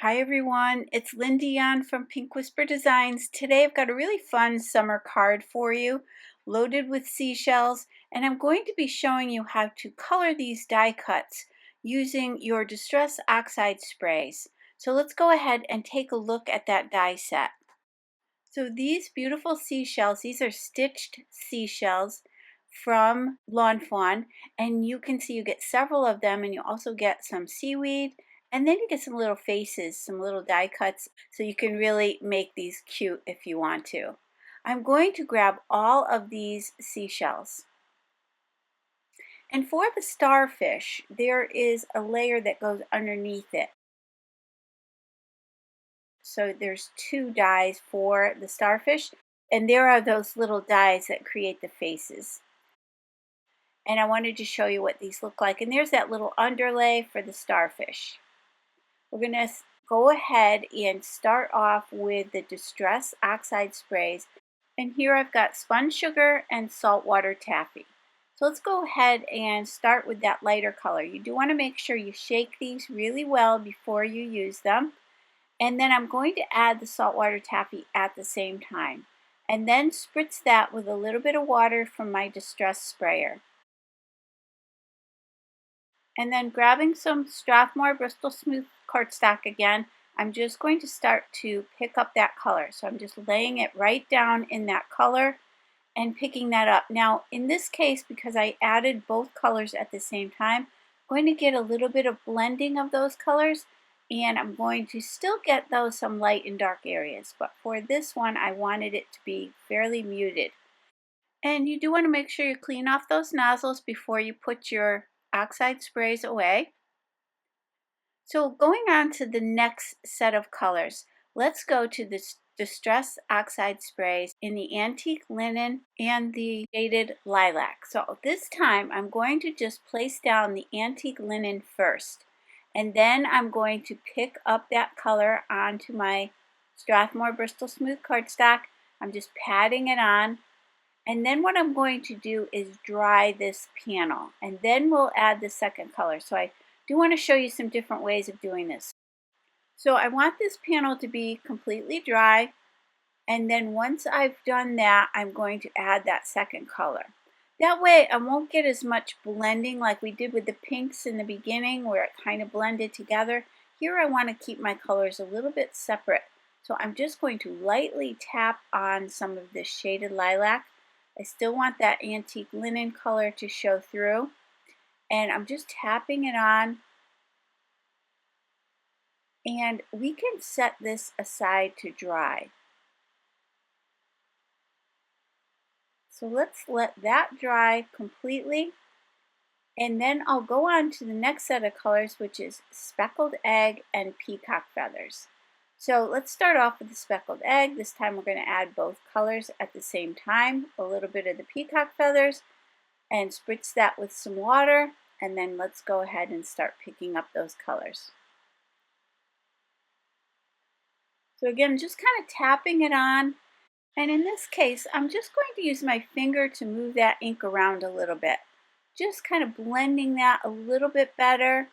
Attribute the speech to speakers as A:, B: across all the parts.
A: Hi everyone, it's Lindy on from Pink Whisper Designs. Today I've got a really fun summer card for you, loaded with seashells, and I'm going to be showing you how to color these die cuts using your Distress Oxide sprays. So let's go ahead and take a look at that die set. So these beautiful seashells, these are stitched seashells from Fawn, and you can see you get several of them, and you also get some seaweed, and then you get some little faces, some little die cuts, so you can really make these cute if you want to. I'm going to grab all of these seashells. And for the starfish, there is a layer that goes underneath it. So there's two dies for the starfish, and there are those little dies that create the faces. And I wanted to show you what these look like. And there's that little underlay for the starfish. We're going to go ahead and start off with the Distress Oxide sprays. And here I've got Spun Sugar and Saltwater Taffy. So let's go ahead and start with that lighter color. You do want to make sure you shake these really well before you use them. And then I'm going to add the Saltwater Taffy at the same time. And then spritz that with a little bit of water from my Distress sprayer. And then grabbing some Strathmore Bristol Smooth cardstock again, I'm just going to start to pick up that color. So I'm just laying it right down in that color and picking that up. Now in this case, because I added both colors at the same time, I'm going to get a little bit of blending of those colors, and I'm going to still get those some light and dark areas. But for this one, I wanted it to be fairly muted. And you do want to make sure you clean off those nozzles before you put your oxide sprays away. So going on to the next set of colors, let's go to the Distress Oxide sprays in the Antique Linen and the Shaded Lilac. So this time I'm going to just place down the Antique Linen first, and then I'm going to pick up that color onto my Strathmore Bristol Smooth cardstock. I'm just patting it on. And then what I'm going to do is dry this panel, and then we'll add the second color. So I do want to show you some different ways of doing this. So I want this panel to be completely dry, and then once I've done that, I'm going to add that second color. That way I won't get as much blending like we did with the pinks in the beginning where it kind of blended together. Here I want to keep my colors a little bit separate. So I'm just going to lightly tap on some of this Shaded Lilac. I still want that Antique Linen color to show through, and I'm just tapping it on, and we can set this aside to dry. So let's let that dry completely, and then I'll go on to the next set of colors, which is Speckled Egg and Peacock Feathers. So let's start off with the Speckled Egg. This time we're going to add both colors at the same time, a little bit of the Peacock Feathers, and spritz that with some water, and then let's go ahead and start picking up those colors. So again, just kind of tapping it on, and in this case, I'm just going to use my finger to move that ink around a little bit, just kind of blending that a little bit better,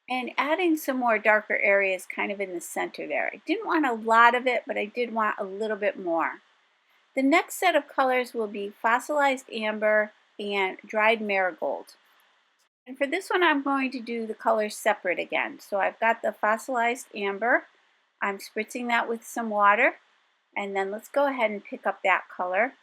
A: and adding some more darker areas kind of in the center there. I didn't want a lot of it, but I did want a little bit more. The next set of colors will be Fossilized Amber and Dried Marigold. And for this one, I'm going to do the colors separate again. So I've got the Fossilized Amber. I'm spritzing that with some water, and then let's go ahead and pick up that color.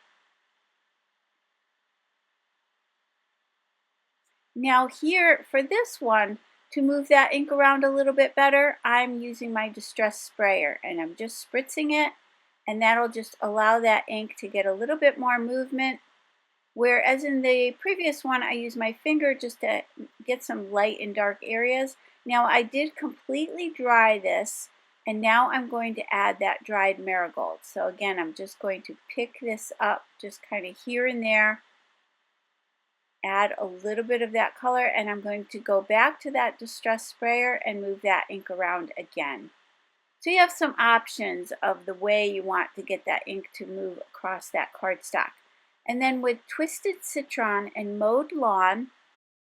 A: Now here, for this one, to move that ink around a little bit better, I'm using my Distress sprayer, and I'm just spritzing it, and that'll just allow that ink to get a little bit more movement. Whereas in the previous one, I used my finger just to get some light and dark areas. Now I did completely dry this, and now I'm going to add that dried marigold. So again, I'm just going to pick this up just kind of here and there, add a little bit of that color, and I'm going to go back to that Distress sprayer and move that ink around again. So you have some options of the way you want to get that ink to move across that cardstock. And then with Twisted Citron and Mowed Lawn,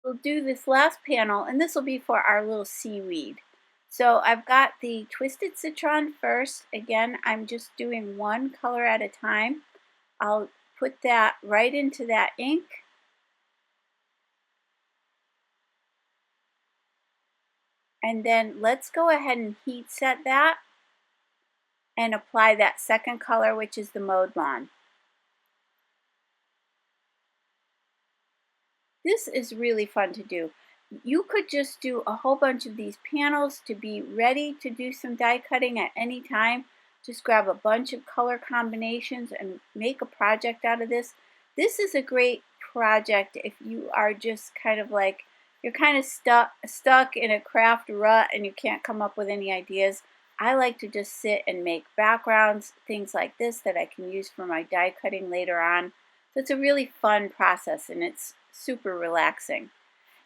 A: we'll do this last panel, and this will be for our little seaweed. So I've got the Twisted Citron first. Again, I'm just doing one color at a time. I'll put that right into that ink. And then let's go ahead and heat set that and apply that second color, which is the Mowed Lawn. This is really fun to do. You could just do a whole bunch of these panels to be ready to do some die cutting at any time. Just grab a bunch of color combinations and make a project out of this. This is a great project if you are just kind of like, you're kind of stuck in a craft rut and you can't come up with any ideas. I like to just sit and make backgrounds, things like this that I can use for my die cutting later on. So it's a really fun process and it's super relaxing.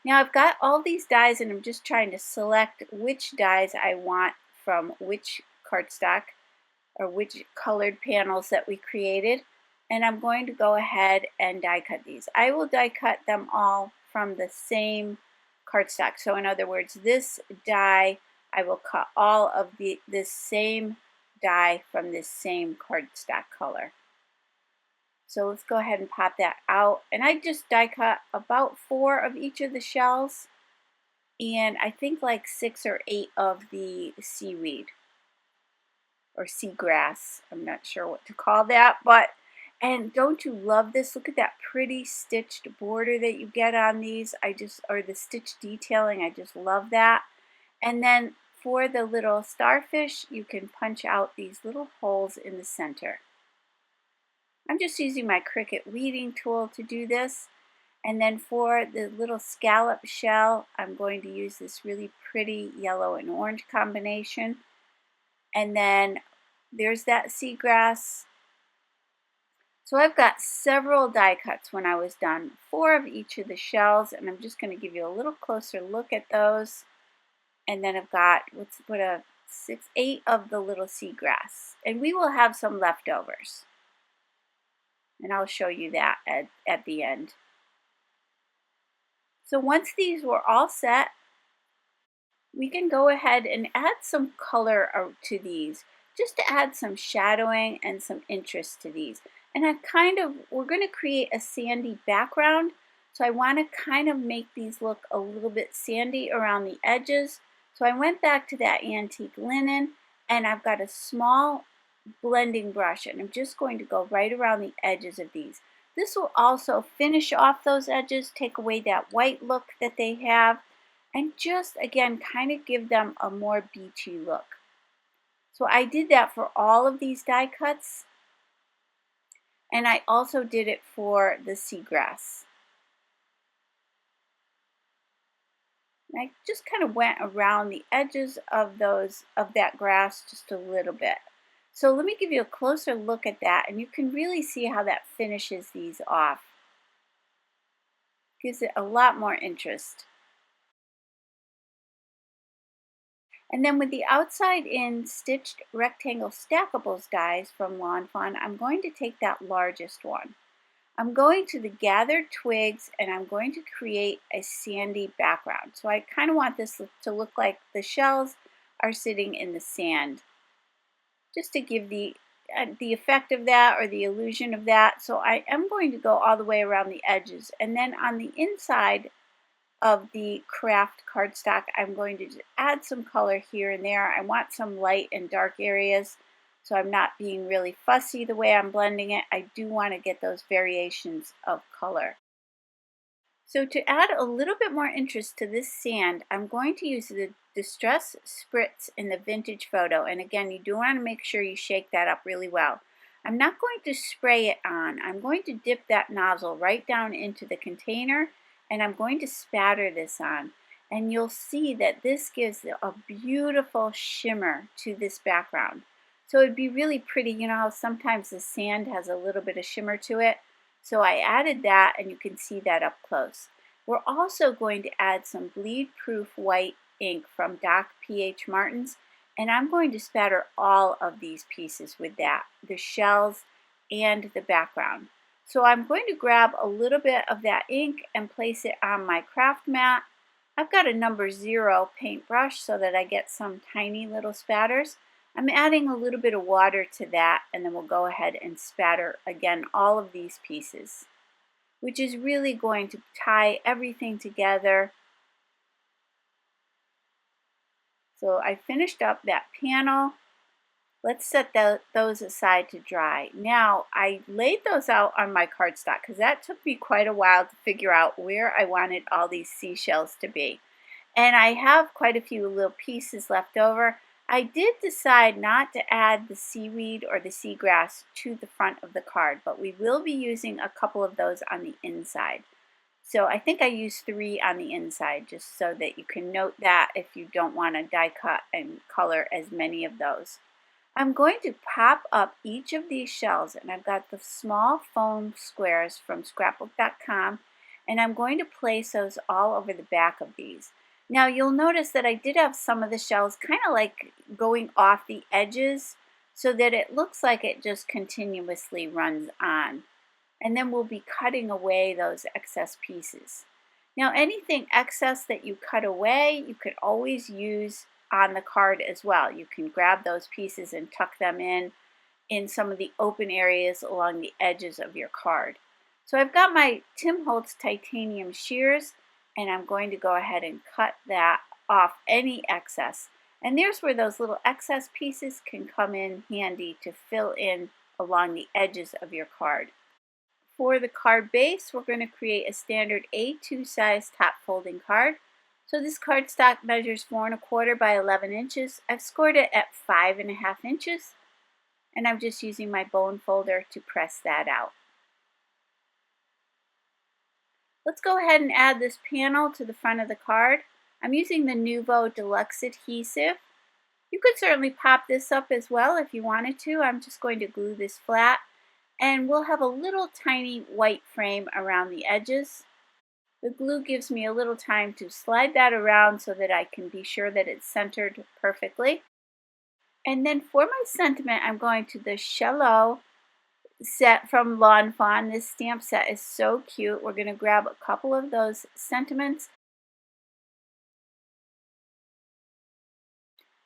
A: Now I've got all these dies and I'm just trying to select which dies I want from which cardstock or which colored panels that we created. And I'm going to go ahead and die cut these. I will die cut them all from the same cardstock. So in other words, this die, I will cut all of this same die from this same cardstock color. So let's go ahead and pop that out. And I just die cut about 4 of each of the shells and I think like 6 or 8 of the seaweed or seagrass. I'm not sure what to call that, but and don't you love this? Look at that pretty stitched border that you get on these. Or the stitch detailing, I just love that. And then for the little starfish, you can punch out these little holes in the center. I'm just using my Cricut weeding tool to do this. And then for the little scallop shell, I'm going to use this really pretty yellow and orange combination. And then there's that seagrass. So I've got several die cuts when I was done, 4 of each of the shells, and I'm just going to give you a little closer look at those. And then I've got, let's put 8 of the little seagrass. And we will have some leftovers. And I'll show you that at the end. So once these were all set, we can go ahead and add some color to these, just to add some shadowing and some interest to these. And we're going to create a sandy background, so I want to kind of make these look a little bit sandy around the edges. So I went back to that antique linen, and I've got a small blending brush, and I'm just going to go right around the edges of these. This will also finish off those edges, take away that white look that they have, and just again kind of give them a more beachy look. So I did that for all of these die cuts, and I also did it for the seagrass. And I just kind of went around the edges of that grass just a little bit. So let me give you a closer look at that, and you can really see how that finishes these off. Gives it a lot more interest. And then with the outside in stitched rectangle stackables dies from Lawn Fawn, I'm going to take that largest one. I'm going to the gathered twigs and I'm going to create a sandy background. So I kind of want this to look like the shells are sitting in the sand, just to give the effect of that or the illusion of that. So I am going to go all the way around the edges, and then on the inside of the craft cardstock, I'm going to just add some color here and there. I want some light and dark areas, so I'm not being really fussy the way I'm blending it. I do want to get those variations of color. So to add a little bit more interest to this sand, I'm going to use the Distress Spritz in the Vintage Photo. And again, you do want to make sure you shake that up really well. I'm not going to spray it on. I'm going to dip that nozzle right down into the container, and I'm going to spatter this on. And you'll see that this gives a beautiful shimmer to this background. So it'd be really pretty. You know how sometimes the sand has a little bit of shimmer to it? So I added that, and you can see that up close. We're also going to add some bleed-proof white ink from Doc P.H. Martin's, and I'm going to spatter all of these pieces with that, the shells and the background. So I'm going to grab a little bit of that ink and place it on my craft mat, I've got a number 0 paintbrush so that I get some tiny little spatters. I'm adding a little bit of water to that, and then we'll go ahead and spatter again all of these pieces, which is really going to tie everything together. So I finished up that panel. Let's set those aside to dry. Now, I laid those out on my cardstock because that took me quite a while to figure out where I wanted all these seashells to be. And I have quite a few little pieces left over. I did decide not to add the seaweed or the seagrass to the front of the card, but we will be using a couple of those on the inside. So I think I used 3 on the inside just so that you can note that if you don't want to die cut and color as many of those. I'm going to pop up each of these shells, and I've got the small foam squares from scrapbook.com, and I'm going to place those all over the back of these. Now you'll notice that I did have some of the shells kind of like going off the edges so that it looks like it just continuously runs on. And then we'll be cutting away those excess pieces. Now anything excess that you cut away, you could always use on the card as well. You can grab those pieces and tuck them in some of the open areas along the edges of your card. So I've got my Tim Holtz titanium shears, and I'm going to go ahead and cut that off any excess. And there's where those little excess pieces can come in handy to fill in along the edges of your card. For the card base, we're going to create a standard A2 size top folding card. So this cardstock measures 4 1/4 by 11 inches. I've scored it at 5 1/2 inches, and I'm just using my bone folder to press that out. Let's go ahead and add this panel to the front of the card. I'm using the Nuvo Deluxe adhesive. You could certainly pop this up as well if you wanted to. I'm just going to glue this flat, and we'll have a little tiny white frame around the edges. The glue gives me a little time to slide that around so that I can be sure that it's centered perfectly. And then for my sentiment, I'm going to the Shello set from Lawn Fawn. This stamp set is so cute. We're going to grab a couple of those sentiments.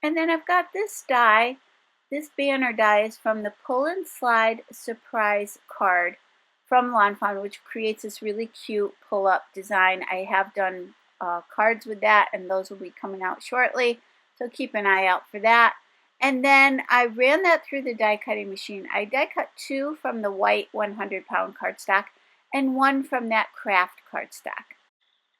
A: And then I've got this die. This banner die is from the Pull and Slide Surprise card from Lawn Fawn, which creates this really cute pull-up design. I have done cards with that, and those will be coming out shortly, so keep an eye out for that. And then I ran that through the die cutting machine. I die cut 2 from the white 100-pound cardstock and 1 from that craft cardstock.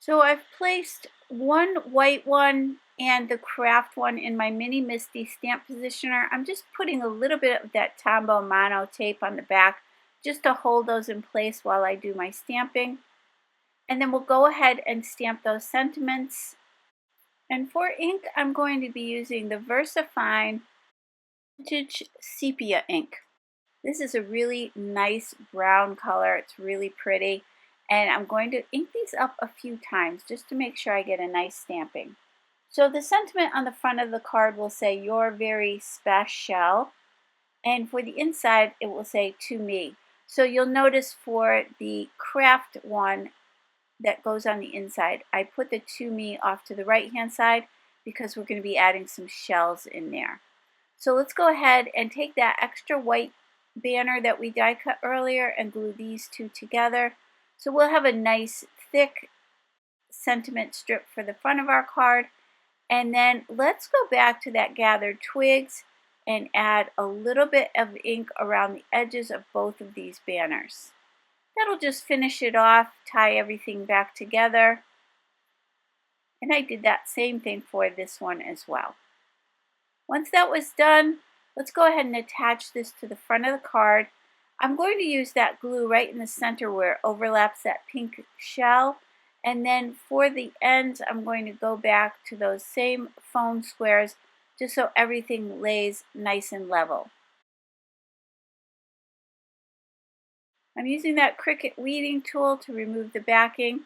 A: So I've placed 1 white one and the craft one in my Mini Misty stamp positioner. I'm just putting a little bit of that Tombow Mono tape on the back just to hold those in place while I do my stamping. And then we'll go ahead and stamp those sentiments. And for ink, I'm going to be using the VersaFine Vintage Sepia ink. This is a really nice brown color. It's really pretty. And I'm going to ink these up a few times just to make sure I get a nice stamping. So the sentiment on the front of the card will say, "You're very special." And for the inside, it will say, "To me." So you'll notice for the craft one that goes on the inside, I put the "To me" off to the right-hand side because we're going to be adding some shells in there. So let's go ahead and take that extra white banner that we die cut earlier and glue these two together. So we'll have a nice thick sentiment strip for the front of our card. And then let's go back to that gathered twigs and add a little bit of ink around the edges of both of these banners. That'll just finish it off, tie everything back together. And I did that same thing for this one as well. Once that was done, let's go ahead and attach this to the front of the card. I'm going to use that glue right in the center where it overlaps that pink shell. And then for the ends, I'm going to go back to those same foam squares just so everything lays nice and level. I'm using that Cricut weeding tool to remove the backing,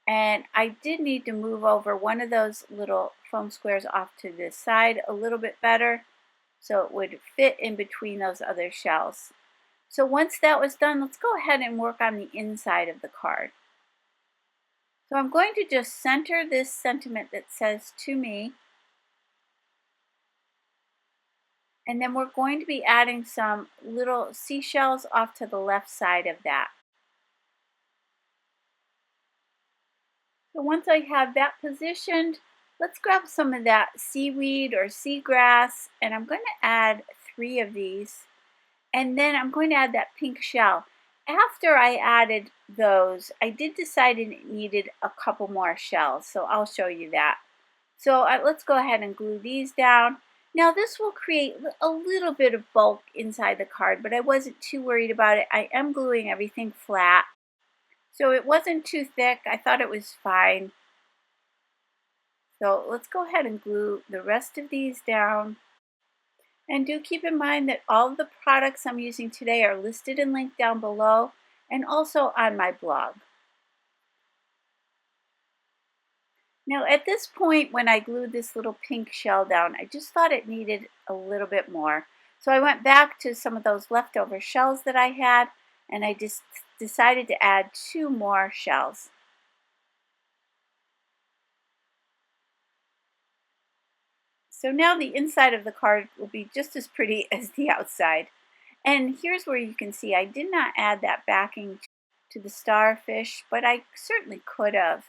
A: and I did need to move over one of those little foam squares off to the side a little bit better so it would fit in between those other shells. So once that was done, let's go ahead and work on the inside of the card. So I'm going to just center this sentiment that says "to me." And then we're going to be adding some little seashells off to the left side of that. So once I have that positioned, let's grab some of that seaweed or seagrass, and I'm going to add 3 of these. And then I'm going to add that pink shell. After I added those, I did decide it needed a couple more shells, so I'll show you that. So let's go ahead and glue these down. Now this will create a little bit of bulk inside the card, but I wasn't too worried about it. I am gluing everything flat, so it wasn't too thick. I thought it was fine. So let's go ahead and glue the rest of these down. And do keep in mind that all of the products I'm using today are listed and linked down below and also on my blog. Now at this point, when I glued this little pink shell down, I just thought it needed a little bit more. So I went back to some of those leftover shells that I had, and I just decided to add 2 more shells. So now the inside of the card will be just as pretty as the outside. And here's where you can see I did not add that backing to the starfish, but I certainly could have.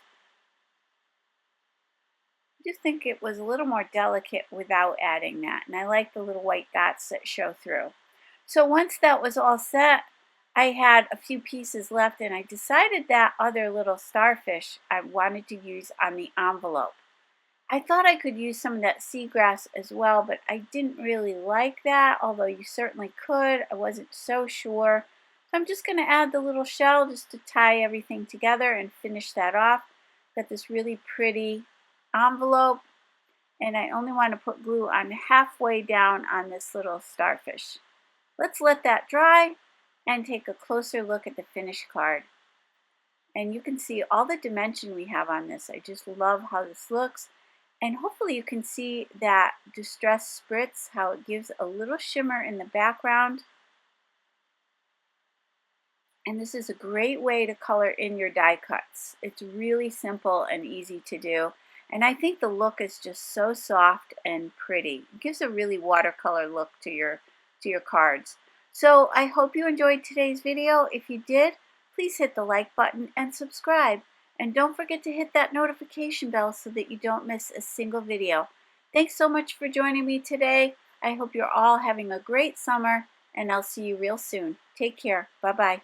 A: I just think it was a little more delicate without adding that, and I like the little white dots that show through. So once that was all set, I had a few pieces left, and I decided that other little starfish I wanted to use on the envelope. I thought I could use some of that seagrass as well, but I didn't really like that, although you certainly could. I wasn't so sure. So I'm just going to add the little shell just to tie everything together and finish that off. Got this really pretty envelope, and I only want to put glue on halfway down on this little starfish. Let's let that dry and take a closer look at the finished card. And you can see all the dimension we have on this. I just love how this looks. And hopefully you can see that distressed spritz, how it gives a little shimmer in the background. And this is a great way to color in your die cuts. It's really simple and easy to do. And I think the look is just so soft and pretty. It gives a really watercolor look to your cards. So I hope you enjoyed today's video. If you did, please hit the like button and subscribe. And don't forget to hit that notification bell so that you don't miss a single video. Thanks so much for joining me today. I hope you're all having a great summer, and I'll see you real soon. Take care. Bye-bye.